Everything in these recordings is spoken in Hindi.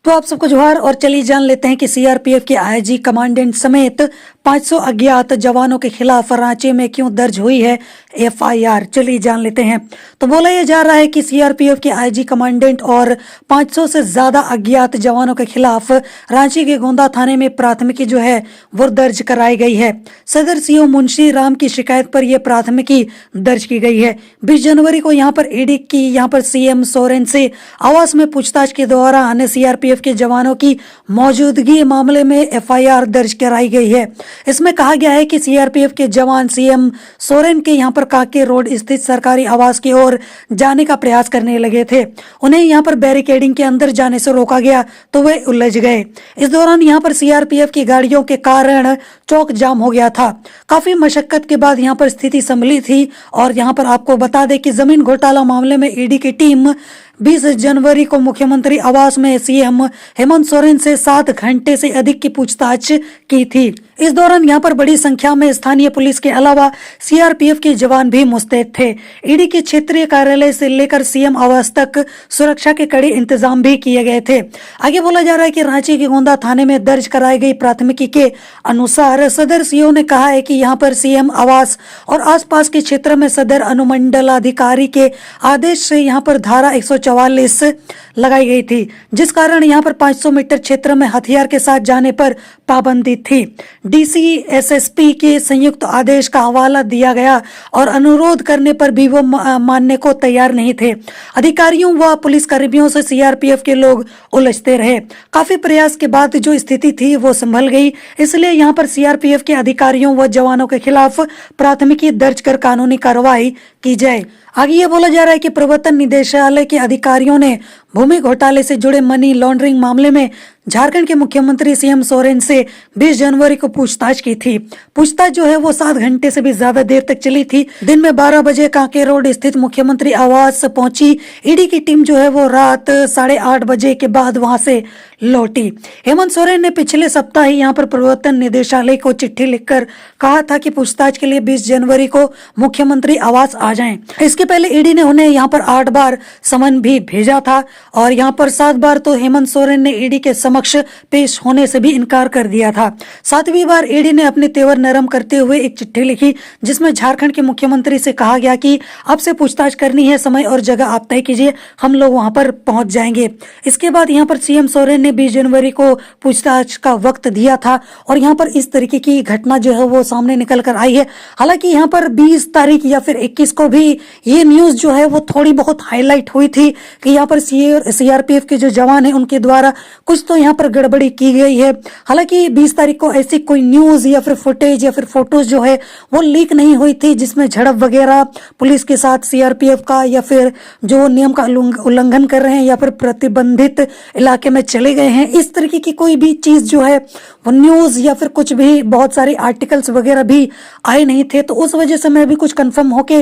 तो आप सबको जोहार। और चलिए जान लेते हैं कि सीआरपीएफ के आईजी कमांडेंट समेत 500 अज्ञात जवानों के खिलाफ रांची में क्यों दर्ज हुई है एफआईआर। चलिए जान लेते हैं। तो बोला यह जा रहा है कि सीआरपीएफ के आईजी कमांडेंट और 500 से ज्यादा अज्ञात जवानों के खिलाफ रांची के गोंदा थाने में प्राथमिकी जो है वो दर्ज कराई गई है। सदर सीओ मुंशी राम की शिकायत पर यह प्राथमिकी दर्ज की गई है। 20 जनवरी को यहाँ पर ईडी की यहाँ पर सीएम सोरेन से आवास में पूछताछ के दौरान सीआरपीएफ के जवानों की मौजूदगी मामले में एफआईआर दर्ज कराई गई है। इसमें कहा गया है कि सीआरपीएफ के जवान सीएम सोरेन के यहाँ पर काके रोड स्थित सरकारी आवास की ओर जाने का प्रयास करने लगे थे। उन्हें यहाँ पर बैरिकेडिंग के अंदर जाने से रोका गया तो वे उलझ गए। इस दौरान यहाँ पर सीआरपीएफ की गाड़ियों के कारण चौक जाम हो गया था। काफी मशक्कत के बाद यहाँ पर स्थिति संभली थी। और यहाँ पर आपको बता दें कि जमीन घोटाला मामले में ईडी की टीम 20 जनवरी को मुख्यमंत्री आवास में सीएम हेमंत सोरेन से 7 घंटे से अधिक की पूछताछ की थी। इस दौरान यहां पर बड़ी संख्या में स्थानीय पुलिस के अलावा सीआरपीएफ के जवान भी मुस्तैद थे। ईडी के क्षेत्रीय कार्यालय से लेकर सीएम आवास तक सुरक्षा के कड़े इंतजाम भी किए गए थे। आगे बोला जा रहा है कि रांची के गोंदा थाने में दर्ज कराई गई प्राथमिकी के अनुसार सदर सीओ ने कहा है कि यहाँ पर सीएम आवास और आसपास के क्षेत्र में सदर अनुमंडलाधिकारी के आदेश से यहाँ पर धारा 144 लगाई गई थी, जिस कारण यहाँ पर 500 मीटर क्षेत्र में हथियार के साथ जाने पर पाबंदी थी। डीसी एसएसपी के संयुक्त आदेश का हवाला दिया गया और अनुरोध करने पर भी वो मानने को तैयार नहीं थे। अधिकारियों व पुलिस कर्मियों से सीआरपीएफ के लोग उलझते रहे। काफी प्रयास के बाद जो स्थिति थी वो संभल गई। इसलिए यहाँ पर सीआरपीएफ के अधिकारियों व जवानों के खिलाफ प्राथमिकी दर्ज कर कानूनी कार्रवाई की जाए। आगे ये बोला जा रहा है कि प्रवर्तन निदेशालय के अधिकारियों ने भूमि घोटाले से जुड़े मनी लॉन्ड्रिंग मामले में झारखंड के मुख्यमंत्री सीएम सोरेन से 20 जनवरी को पूछताछ की थी। पूछताछ जो है वो 7 घंटे से भी ज्यादा देर तक चली थी। दिन में 12 बजे कांके रोड स्थित मुख्यमंत्री आवास पहुंची ईडी की टीम जो है वो रात 8:30 बजे के बाद वहां से लौटी। हेमंत सोरेन ने पिछले सप्ताह ही यहाँ पर प्रवर्तन निदेशालय को चिट्ठी लिखकर कहा था कि पूछताछ के लिए 20 जनवरी को मुख्यमंत्री आवास आ जाएं। इसके पहले ईडी ने उन्हें यहाँ पर 8 बार समन भी भेजा था और यहाँ पर 7 बार तो हेमंत सोरेन ने ईडी के समक्ष पेश होने से भी इनकार कर दिया था। 7वीं बार ईडी ने अपने तेवर नरम करते हुए एक चिट्ठी लिखी, जिसमें झारखंड के मुख्यमंत्री से कहा गया कि आपसे पूछताछ करनी है, समय और जगह आप तय कीजिए, हम लोग वहां पर पहुंच जाएंगे। इसके बाद यहाँ पर सीएम सोरेन ने 20 जनवरी को पूछताछ का वक्त दिया था और यहाँ पर इस तरीके की घटना जो है वो सामने निकल कर आई है। हालांकि यहाँ पर 20 तारीख या फिर 21 को भी ये न्यूज जो है वो थोड़ी बहुत हाईलाइट हुई थी कि यहाँ पर सीआरपीएफ के जो जवान है उनके द्वारा कुछ तो यहाँ पर गड़बड़ी की गई है। हालांकि 20 तारीख को ऐसी कोई न्यूज या फिर फुटेज या फिर फोटोज जो है वो लीक नहीं हुई थी जिसमें झड़प वगैरह पुलिस के साथ सीआरपीएफ का या फिर जो नियम का उल्लंघन कर रहे हैं या फिर प्रतिबंधित इलाके में चले गए हैं, इस तरीके की कोई भी चीज जो है वो न्यूज या फिर कुछ भी बहुत सारे आर्टिकल्स वगैरह भी आए नहीं थे। तो उस वजह से मैं भी कुछ कंफर्म होके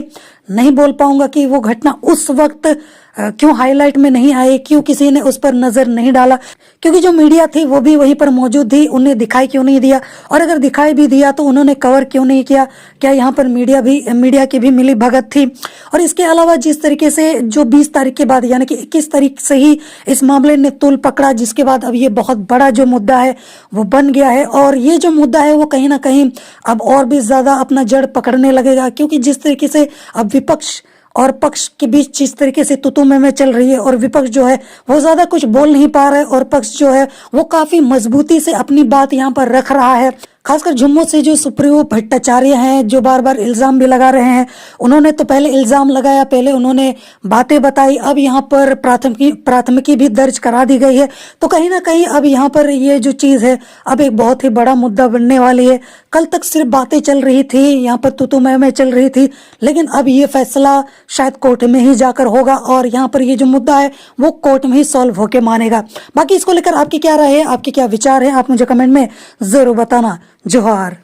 नहीं बोल पाऊंगा कि वो घटना उस वक्त क्यों हाईलाइट में नहीं आई, क्यों किसी ने उस पर नजर नहीं डाला, क्योंकि जो मीडिया थी वो भी वहीं पर मौजूद थी, उन्हें दिखाई क्यों नहीं दिया, और अगर दिखाई भी दिया तो उन्होंने कवर क्यों नहीं किया। क्या यहाँ पर मीडिया की भी मिली भगत थी। और इसके अलावा जिस तरीके से जो 20 तारीख के बाद यानी कि 21 तारीख से ही इस मामले ने तूल पकड़ा, जिसके बाद अब ये बहुत बड़ा जो मुद्दा है वो बन गया है और ये जो मुद्दा है वो कहीं ना कहीं अब और भी ज्यादा अपना जड़ पकड़ने लगेगा, क्योंकि जिस तरीके से अब विपक्ष और पक्ष के बीच जिस तरीके से तुतु में चल रही है और विपक्ष जो है वो ज्यादा कुछ बोल नहीं पा रहा है और पक्ष जो है वो काफी मजबूती से अपनी बात यहाँ पर रख रहा है। खासकर जम्मू से जो सुप्रीमो भट्टाचार्य हैं जो बार बार इल्जाम भी लगा रहे हैं, उन्होंने तो पहले इल्जाम लगाया, पहले उन्होंने बातें बताई, अब यहाँ पर प्राथमिकी भी दर्ज करा दी गई है। तो कहीं ना कहीं अब यहाँ पर ये जो चीज है अब एक बहुत ही बड़ा मुद्दा बनने वाली है। कल तक सिर्फ बातें चल रही थी, यहाँ पर तुतुमय में चल रही थी, लेकिन अब ये फैसला शायद कोर्ट में ही जाकर होगा और यहाँ पर ये जो मुद्दा है वो कोर्ट में ही सॉल्व होके मानेगा। बाकी इसको लेकर आपकी क्या राय है, आपके क्या विचार है, आप मुझे कमेंट में जरूर बताना। जोहार।